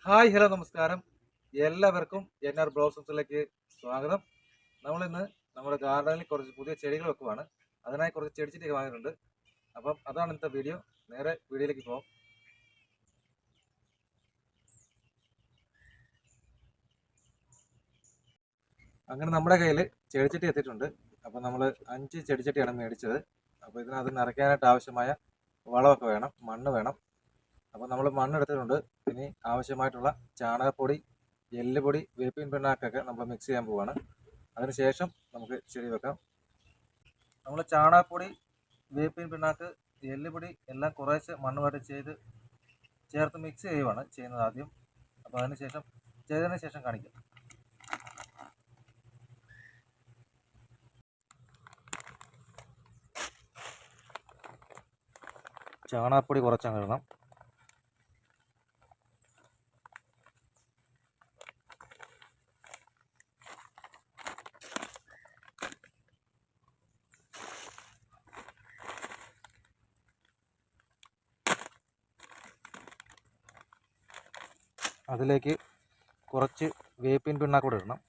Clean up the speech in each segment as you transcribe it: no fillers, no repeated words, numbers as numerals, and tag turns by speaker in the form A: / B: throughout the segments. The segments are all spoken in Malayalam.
A: ഹായ് ഹലോ നമസ്കാരം. എല്ലാവർക്കും NR ബ്ലോസംസിലേക്ക് സ്വാഗതം. നമ്മളിന്ന് നമ്മുടെ ഗാർഡനിൽ കുറച്ച് പുതിയ ചെടികൾ വെക്കുവാണ്. അതിനായി കുറച്ച് ചെടിച്ചട്ടിയൊക്കെ വാങ്ങിയിട്ടുണ്ട്. അപ്പം അതാണ് ഇന്നത്തെ വീഡിയോ. നേരെ വീഡിയോയിലേക്ക് പോകാം. അങ്ങനെ നമ്മുടെ കയ്യിൽ ചെടിച്ചട്ടി എത്തിയിട്ടുണ്ട്. അപ്പം നമ്മൾ 5 ചെടിച്ചട്ടിയാണ് മേടിച്ചത്. അപ്പോൾ ഇതിനകത്ത് നിറയ്ക്കാനായിട്ട് ആവശ്യമായ വളമൊക്കെ വേണം, മണ്ണ് വേണം. അപ്പോൾ നമ്മൾ മണ്ണ് എടുത്തിട്ടുണ്ട്. ഇനി ആവശ്യമായിട്ടുള്ള ചാണകപ്പൊടി, എല്ലുപൊടി, വേപ്പിൻ പിണ്ണാക്കൊക്കെ നമ്മൾ മിക്സ് ചെയ്യാൻ പോവുകയാണ്. അതിനുശേഷം നമുക്ക് ചെടി വെക്കാം. നമ്മൾ ചാണകപ്പൊടി, വേപ്പിൻ പിണ്ണാക്ക്, എല്ലുപൊടി എല്ലാം കുറേശ്ശെ മണ്ണുമായിട്ട് ചേർത്ത് മിക്സ് ചെയ്യുന്നത് ആദ്യം. അപ്പോൾ ചെയ്തതിന് ശേഷം കാണിക്കാം. ചാണകപ്പൊടി കുറച്ചങ്ങ് ഇടണം. അതിലേക്ക് കുറച്ച് വേപ്പിൻ പിണ്ണാക്ക് കൂടെ ഇടണം.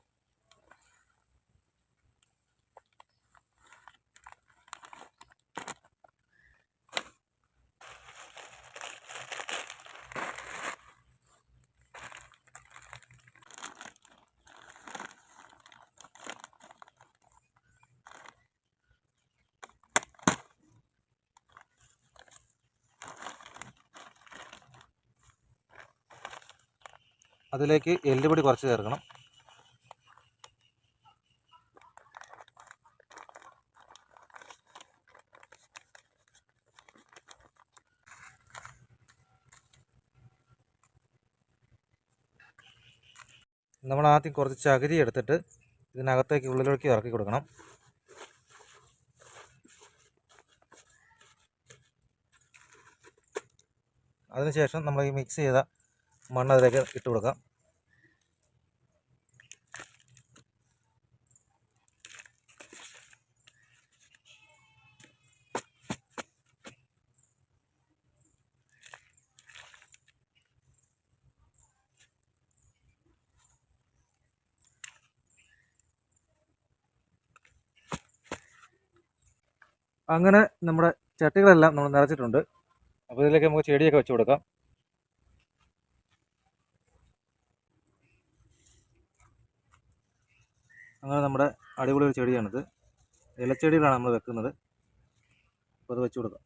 A: അതിലേക്ക് എല്ലുപൊടി കുറച്ച് ചേർക്കണം. നമ്മൾ ആദ്യം കുറച്ച് ചകിരി എടുത്തിട്ട് ഇതിനകത്തേക്ക് ഉള്ളിലേക്ക് ഇറക്കി കൊടുക്കണം. അതിനുശേഷം നമ്മൾ ഈ മിക്സ് ചെയ്ത മണ്ണ് അതിലേക്ക് ഇട്ട് കൊടുക്കാം. അങ്ങനെ നമ്മുടെ ചട്ടികളെല്ലാം നമ്മൾ നിറച്ചിട്ടുണ്ട്. അപ്പോൾ ഇതിലേക്ക് നമുക്ക് ചെടിയൊക്കെ വെച്ച് കൊടുക്കാം. അങ്ങനെ നമ്മുടെ അടിപൊളി ഒരു ചെടിയാണിത്. ഇലച്ചെടികളാണ് നമ്മൾ വെക്കുന്നത്. അപ്പോൾ അത് വെച്ച് കൊടുക്കാം.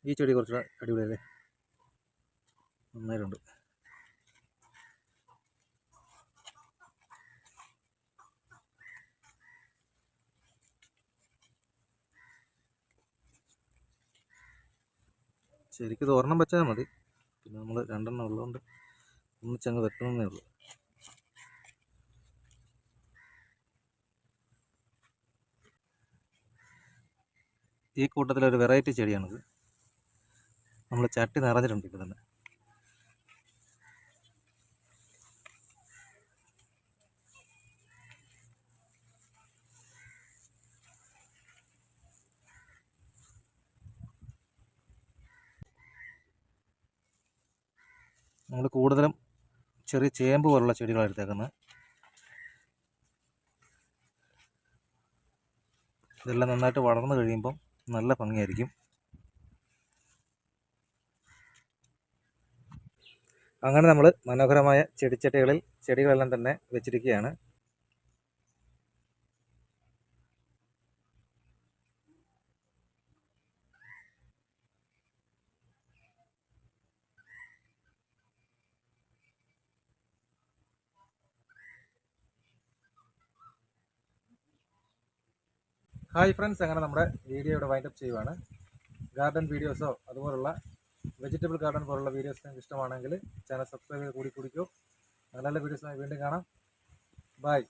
A: ഈ ചെടി കുറച്ച് അടിപൊളിയല്ലേ, നന്നായിട്ടുണ്ട്. ശരിക്കും ഇത് ഒരെണ്ണം വെച്ചാൽ മതി. പിന്നെ നമ്മൾ രണ്ടെണ്ണം ഉള്ളതുകൊണ്ട് ഒന്നിച്ചങ്ങ് വെക്കണമെന്നേ ഉള്ളൂ. ഈ കൂട്ടത്തിലൊരു വെറൈറ്റി ചെടിയാണിത്. നമ്മൾ ചട്ടി നിറഞ്ഞിട്ടുണ്ട് ഇപ്പോൾ തന്നെ. നമ്മൾ കൂടുതലും ചെറിയ ചേമ്പ് പോലുള്ള ചെടികളാണ് എടുത്തേക്കുന്നത്. ഇതെല്ലാം നന്നായിട്ട് വളർന്നു കഴിയുമ്പം നല്ല ഭംഗിയായിരിക്കും. അങ്ങനെ നമ്മൾ മനോഹരമായ ചെടിച്ചട്ടികളിൽ ചെടികളെല്ലാം തന്നെ വെച്ചിരിക്കുകയാണ്. ഹായ് ഫ്രണ്ട്സ്, അങ്ങനെ നമ്മുടെ വീഡിയോ ഇവിടെ വൈൻഡപ്പ് ചെയ്യുവാണ്. ഗാർഡൻ വീഡിയോസോ അതുപോലുള്ള വെജിറ്റബിൾ ഗാർഡൻ പോലുള്ള വീഡിയോസ് നിങ്ങൾക്ക് ഇഷ്ടമാണെങ്കിൽ ചാനൽ സബ്സ്ക്രൈബ് ചെയ്ത് കൂടി കുടിക്കൂ. നല്ല നല്ല വീഡിയോസുമായി വീണ്ടും കാണാം. ബൈ.